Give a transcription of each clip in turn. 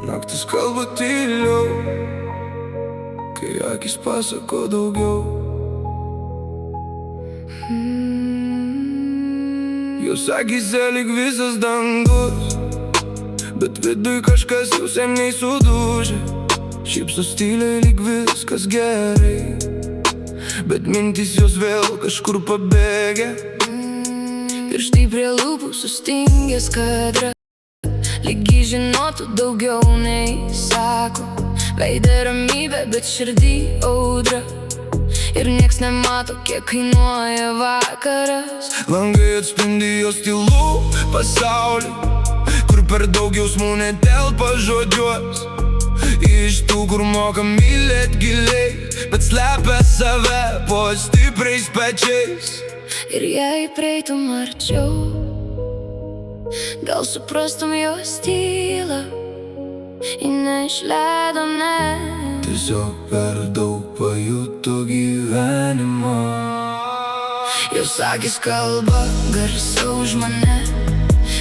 Naktis kalba tyliau, kai akis pasako daugiau. Jos akyse lyg visas dangus, bet viduj kažkas jau seniai sudužė. Šypsos tyliai lyg viskas gerai, bet mintys jos vėl kažkur pabėgė. Pirštai prie lūpų sustingęs kadras, lygiai žinotų daugiau nei sako. Veide ramybė, bet širdį audra, ir nieks nemato, kiek kainuoja vakaras. Langai atspindi jos tylų pasaulį, kur per daug jausmų netelpa žodžiuos. Iš tų, kur moka mylėt giliai, bet slepia save po stipriais pečiais. Ir jei prieitum arčiau, gal suprastum jos tylą, ji neišleido, ne. Tiesiog per daug pajuto gyvenimą. Jos akys kalba garsiau už mane,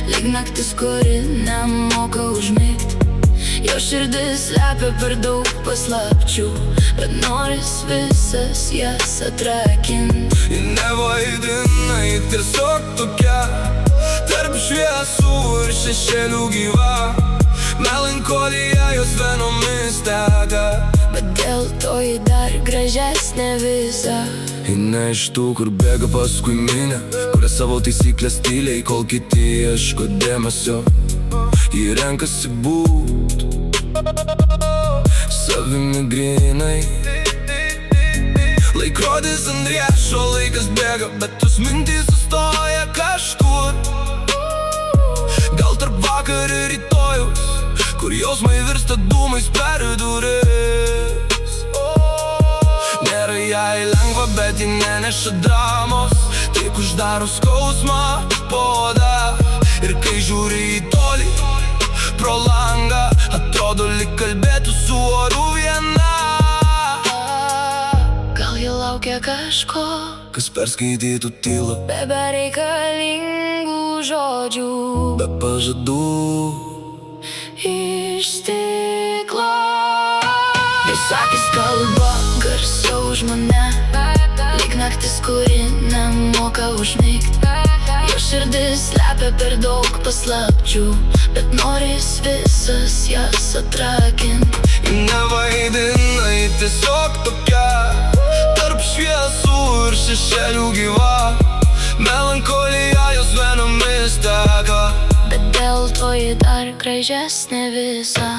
lyg naktis, kuri nemoka užmigt. Jos širdis slepia per daug paslapčių, bet noris visas jas atrakint. Ji nevaidina, ji tiesiog tokia, tarp šviesų ir šešėlių gyva. Melankolija jos venomis teka, bet dėl to ji dar gražesnė visa. Ji ne iš tų, kur bėga paskui minę, kuria savo taisyklės tyliai, kol kiti ieško dėmesio. Ji renkasi būt savimi grinai. Laikrodis ant riešo, laikas bėga, bet tos mintys sustoja kažkur. Gal tarp vakar ir rytojus, kur jausmai virsta dūmais per duris. Nėra jai lengva, bet ji neneša dramos, tik uždaro skausmą po oda. Ir kai žiūri į tolį pro langą, atrodo lyg kalbėtų su oru viena. Gal ji laukia kažko, kas perskaitytų tylą, be bereikalingų žodžių, be pažadų. Iš stiklo jos akys kalba garsiau už mane, lyg naktis, kuri nemoka užmigt. Jos širdis slepia per daug paslapčių, bet noris visas jas atrakint. Ji nevaidina, ji tiesiog tokia, tarp šviesų ir šešėlių gyva. Melankolija jos venomis teka, bet dėl to ji dar gražesnė visa.